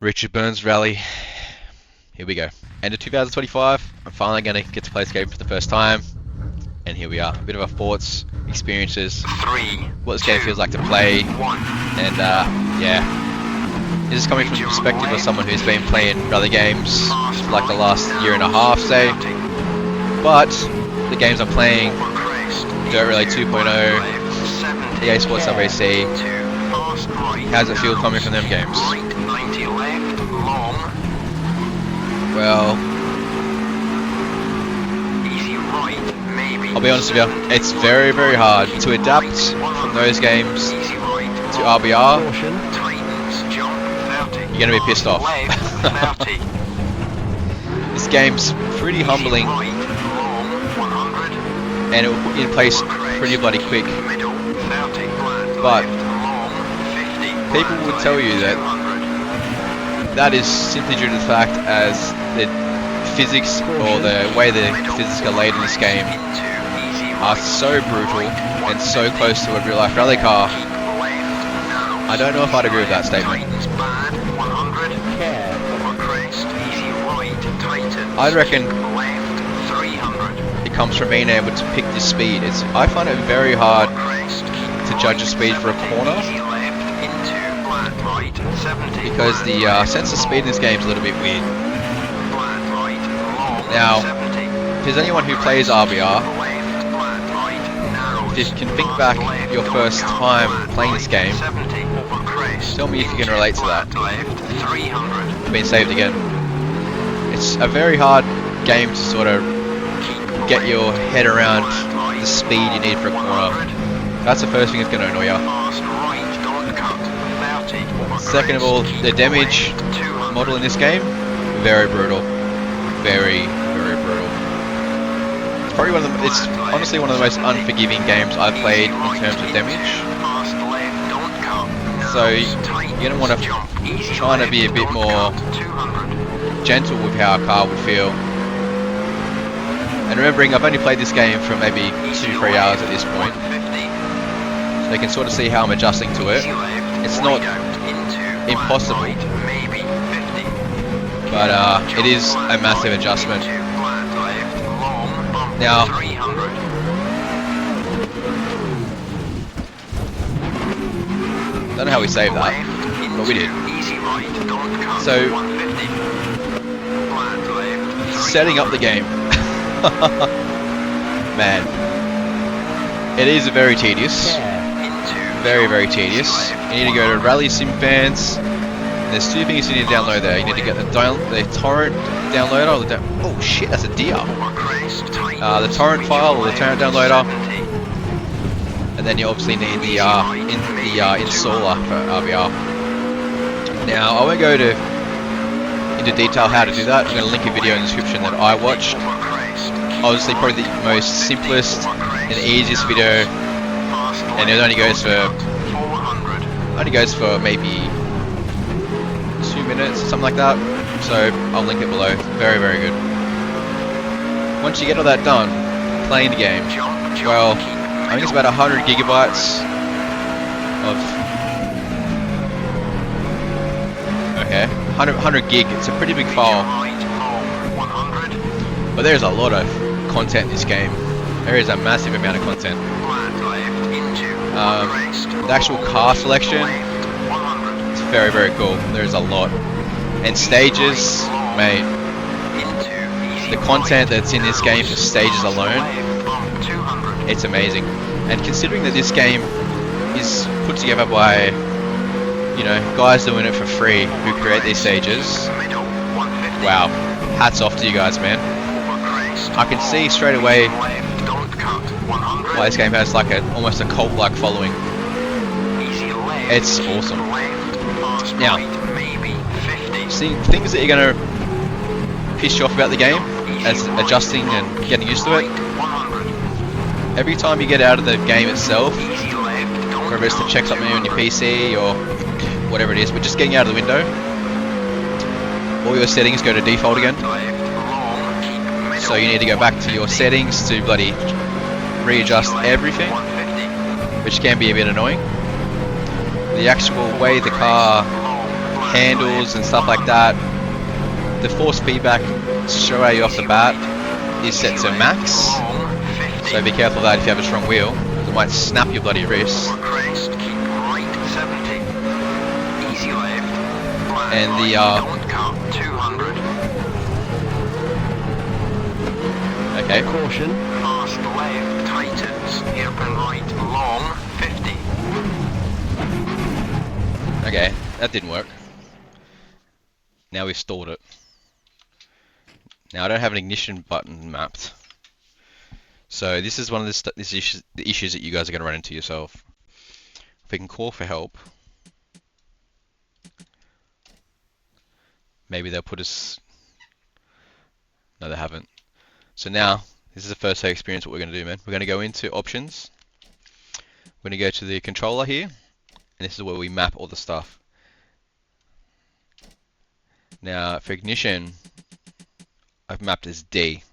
Richard Burns Rally. Here we go. End of 2025. I'm finally going to get to play this game for the first time. And here we are. A bit of our thoughts, experiences, what this game feels like to play. And yeah. This is coming from the perspective of someone who's been playing rally games for like the last year and a half, say. But the games I'm playing, Dirt Rally 2.0, EA Sports WRC, how's it feel coming from them games? Well, I'll be honest with you, it's very, very hard to adapt from those games to RBR. You're going to be pissed off. This game's pretty humbling, and it will put you in place pretty bloody quick. But people would tell you that is simply due to the fact as the physics, or the way the physics are laid in this game, are so brutal and so close to a real life rally car. I don't know if I'd agree with that statement. I reckon it comes from being able to pick the speed. I find it very hard to judge the speed for a corner, because the sense of speed in this game is a little bit weird. Now, if there's anyone who plays RBR, if you can think back your first time playing this game, tell me if you can relate to that. Being saved again. It's a very hard game to sort of get your head around the speed you need for a corner. That's the first thing that's going to annoy you. Second of all, the damage model in this game, very brutal. Very, very brutal. It's probably it's honestly one of the most unforgiving games I've played in terms of damage. So you're going to want to try to be a bit more gentle with how a car would feel. And remembering, I've only played this game for maybe 2-3 hours at this point, so you can sort of see how I'm adjusting to it. It's not impossible, but it is a massive adjustment. Now, don't know how we saved that, but we did. So, setting up the game. Man, it is very tedious. Very, very tedious. You need to go to Rally Sim Fans. There's two things you need to download there. You need to get the torrent downloader. Or oh shit, that's a deer. The torrent file or the torrent downloader, and then you obviously need the installer for RBR. Now I won't go into detail how to do that. I'm going to link a video in the description that I watched. Obviously, probably the most simplest and easiest video, and it only goes for maybe 2 minutes or something like that. So I'll link it below. Very, very good. Once you get all that done, playing the game, well, I think it's about 100 gigabytes of 100 gig. It's a pretty big file, but there's a lot of content in this game. There is a massive amount of content. The actual car selection, it's very, very cool. There's a lot. And stages, mate, the content that's in this game for stages alone, it's amazing. And considering that this game is put together by, you know, guys doing it for free who create these stages, wow, hats off to you guys, man. I can see straight away why this game has like almost a cult-like following. It's awesome. Now, see, things that you're going to piss you off about the game as adjusting and getting used to it. Every time you get out of the game itself, whether it's to check something on your PC or whatever it is, but just getting out of the window, all your settings go to default again. So you need to go back to your settings to bloody readjust everything, which can be a bit annoying. The actual way the car handles and stuff like that. The force feedback straight away off the bat is set to max, so be careful of that if you have a strong wheel. It might snap your bloody wrists. And the okay. Caution. Fast left tightens. Hairpin right long 50. Okay, that didn't work. Now we've stalled it. Now I don't have an ignition button mapped. So this is one of the issues that you guys are going to run into yourself. If we can call for help, maybe they'll put us... No, they haven't. So now, this is the first day experience what we're going to do, man. We're going to go into options. We're going to go to the controller here. And this is where we map all the stuff. Now, for ignition, I've mapped as D.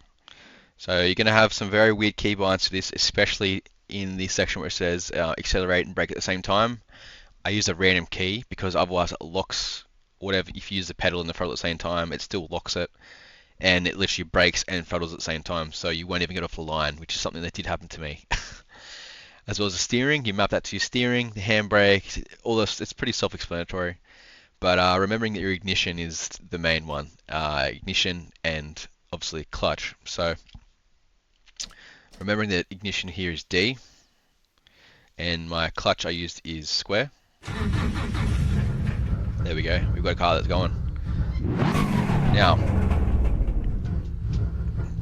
So you're going to have some very weird keybinds for this, especially in the section where it says accelerate and brake at the same time. I use a random key because otherwise it locks whatever. If you use the pedal and the throttle at the same time, it still locks it. And it literally brakes and throttles at the same time, so you won't even get off the line, which is something that did happen to me. As well as the steering, you map that to your steering, the handbrake, all this. It's pretty self-explanatory. But remembering that your ignition is the main one, ignition and obviously clutch. So remembering that ignition here is D, and my clutch I used is square. There we go. We've got a car that's going. Now,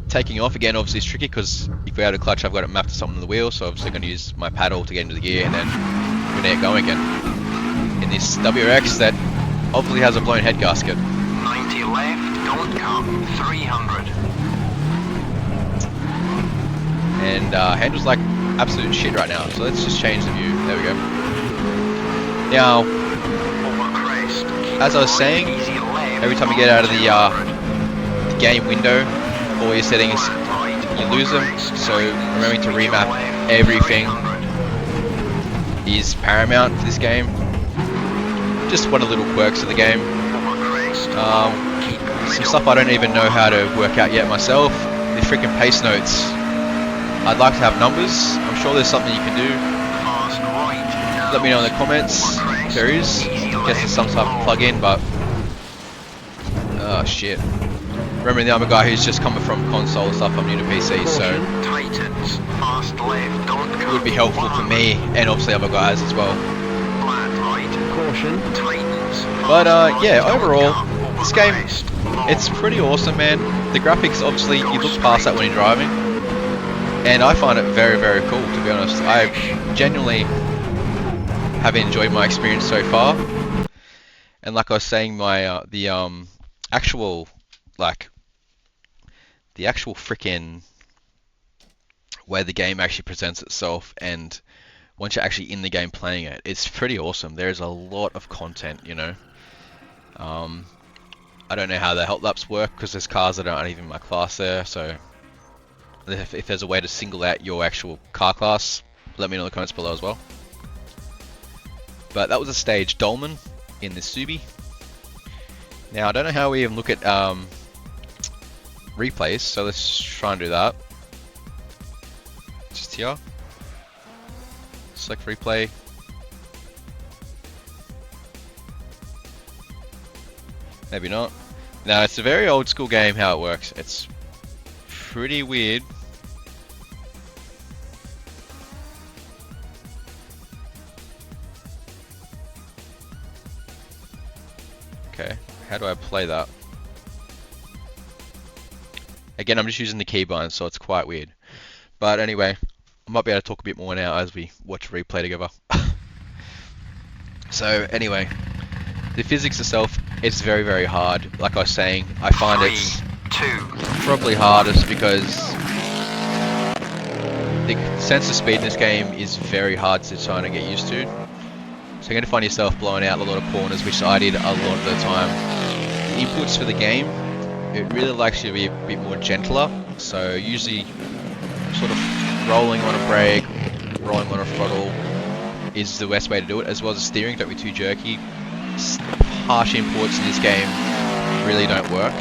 taking off again obviously is tricky because if we have a clutch, I've got it mapped to something on the wheel, so obviously I'm going to use my paddle to get into the gear and then we're going to get going again. In this WRX that obviously has a blown head gasket. 90 left, don't cut, 300. And handles like absolute shit right now, so let's just change the view. There we go. Now, as I was saying, every time you get out of the game window, all your settings, you lose them, so remembering to remap everything is paramount for this game. Just one of the little quirks of the game. Some stuff I don't even know how to work out yet myself. The freaking pace notes. I'd like to have numbers. I'm sure there's something you can do. Let me know in the comments if there is. I guess there's some type of plug-in, but... Oh shit. Remembering that I'm a guy who's just coming from console and stuff, I'm new to PC, so it would be helpful for me and obviously other guys as well. But yeah, overall, this game, it's pretty awesome, man. The graphics, obviously, you look past that when you're driving, and I find it very, very cool, to be honest. I genuinely have enjoyed my experience so far, and like I was saying, my the actual freaking way the game actually presents itself, and once you're actually in the game playing it, it's pretty awesome. There's a lot of content, you know. I don't know how the health laps work because there's cars that aren't even my class there, so if there's a way to single out your actual car class, let me know in the comments below as well. But that was a stage Dolman in the Subi. Now I don't know how we even look at replays, so let's try and do that. Just here. Select replay. Maybe not. Now it's a very old school game how it works. It's pretty weird. Okay, how do I play that? Again, I'm just using the keybinds, so it's quite weird. But anyway, I might be able to talk a bit more now as we watch replay together. So anyway, the physics itself, it's very, very hard. Like I was saying, I find it's probably hardest because the sense of speed in this game is very hard to try and get used to. So you're going to find yourself blowing out a lot of corners, which I did a lot of the time. The inputs for the game, it really likes you to be a bit more gentler. So usually sort of rolling on a brake, rolling on a throttle is the best way to do it, as well as the steering. Don't be too jerky. harsh inputs in this game really don't work.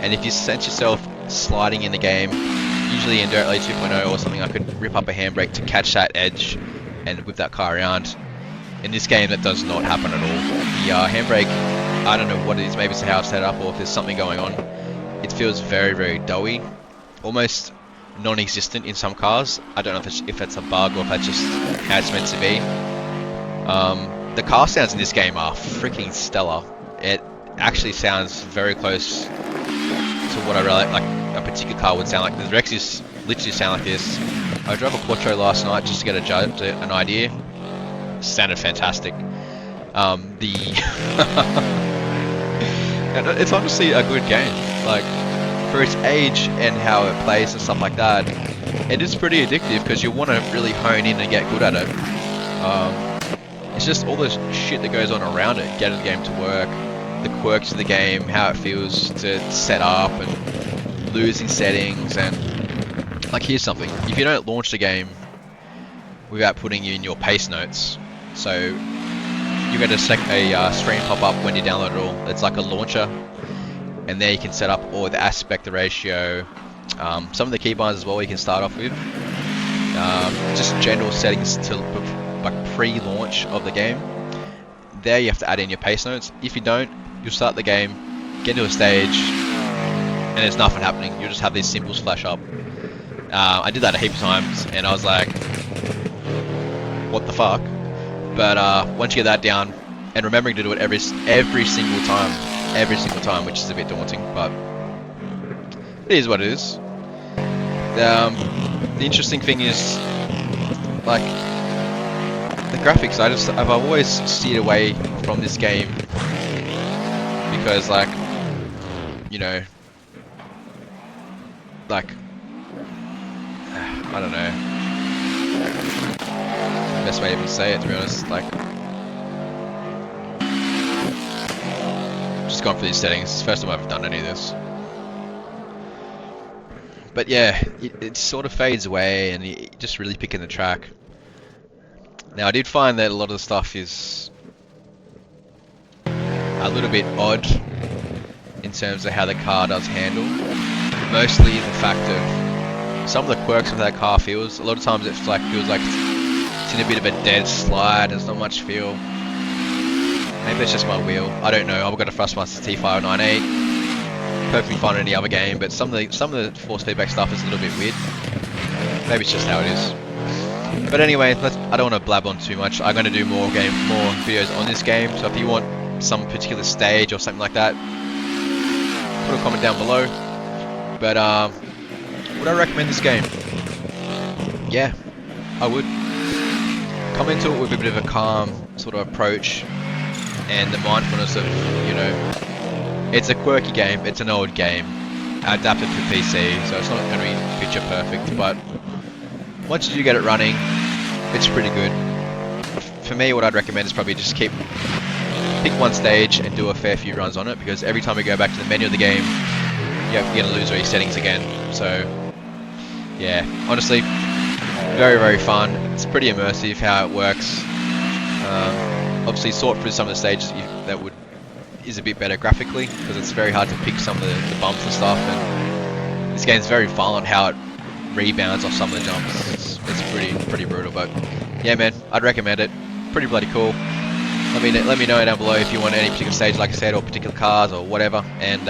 And if you sense yourself sliding in the game, usually in Dirt Rally 2.0 or something, I could rip up a handbrake to catch that edge and whip that car around. In this game, that does not happen at all. The handbrake, I don't know what it is, maybe it's how it's set up or if there's something going on. It feels very, very doughy, almost non-existent in some cars. I don't know if that's a bug or if that's just how it's meant to be. The car sounds in this game are freaking stellar. It actually sounds very close to what I really like a particular car would sound like. The Rexes literally sound like this. I drove a Quattro last night just to get an idea. Sounded fantastic. It's honestly a good game. Like, for its age and how it plays and stuff like that, it is pretty addictive because you want to really hone in and get good at it. It's just all the shit that goes on around it, getting the game to work, the quirks of the game, how it feels to set up and losing settings. And like, here's something: if you don't launch the game without putting you in your pace notes, so you get a screen pop up when you download it all. It's like a launcher, and there you can set up all the aspect ratio, some of the keybinds as well you can start off with, just general settings to like pre-launch of the game. There you have to add in your pace notes. If you don't, you'll start the game, get into a stage, and there's nothing happening. You'll just have these symbols flash up. I did that a heap of times, and I was like, what the fuck? But once you get that down, and remembering to do it every single time, which is a bit daunting, but it is what it is. The interesting thing is, like, the graphics. I've always steered away from this game because, like, you know, like, I don't know. Best way to even say it, to be honest. Like, just gone for these settings. It's the first time I've done any of this. But yeah, it sort of fades away, and you just really picking the track. Now, I did find that a lot of the stuff is a little bit odd in terms of how the car does handle. Mostly the fact of some of the quirks of that car feels. A lot of times it feels like it's in a bit of a dead slide. There's not much feel. Maybe it's just my wheel. I don't know. I've got a Thrustmaster T598. Perfectly fine in any other game, but some of the force feedback stuff is a little bit weird. Maybe it's just how it is. But anyway, I don't want to blab on too much. I'm going to do more videos on this game. So if you want some particular stage or something like that, put a comment down below. But would I recommend this game? Yeah, I would. Come into it with a bit of a calm sort of approach and the mindfulness of, you know, it's a quirky game, it's an old game, adapted for PC, so it's not going to be picture perfect, but once you get it running, it's pretty good. For me, what I'd recommend is probably just pick one stage and do a fair few runs on it, because every time we go back to the menu of the game, you're going to lose all your settings again. So yeah, honestly, very, very fun. It's pretty immersive how it works. Obviously sort through some of the stages that is a bit better graphically, because it's very hard to pick some of the bumps and stuff, and this game's very violent how it rebounds off some of the jumps. It's pretty brutal, but yeah, man, I'd recommend it. Pretty bloody cool. Let me know down below if you want any particular stage, like I said, or particular cars or whatever, and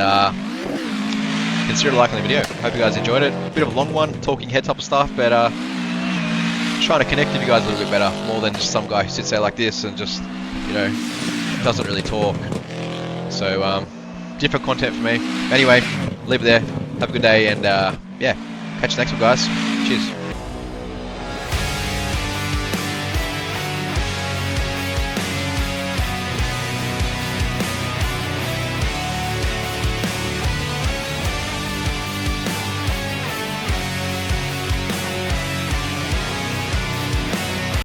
consider liking the video. Hope you guys enjoyed it. A bit of a long one, talking head type of stuff, but trying to connect with you guys a little bit better, more than just some guy who sits there like this and just, you know, doesn't really talk. So different content for me. Anyway, leave it there. Have a good day, and yeah, catch you next one, guys. Cheers.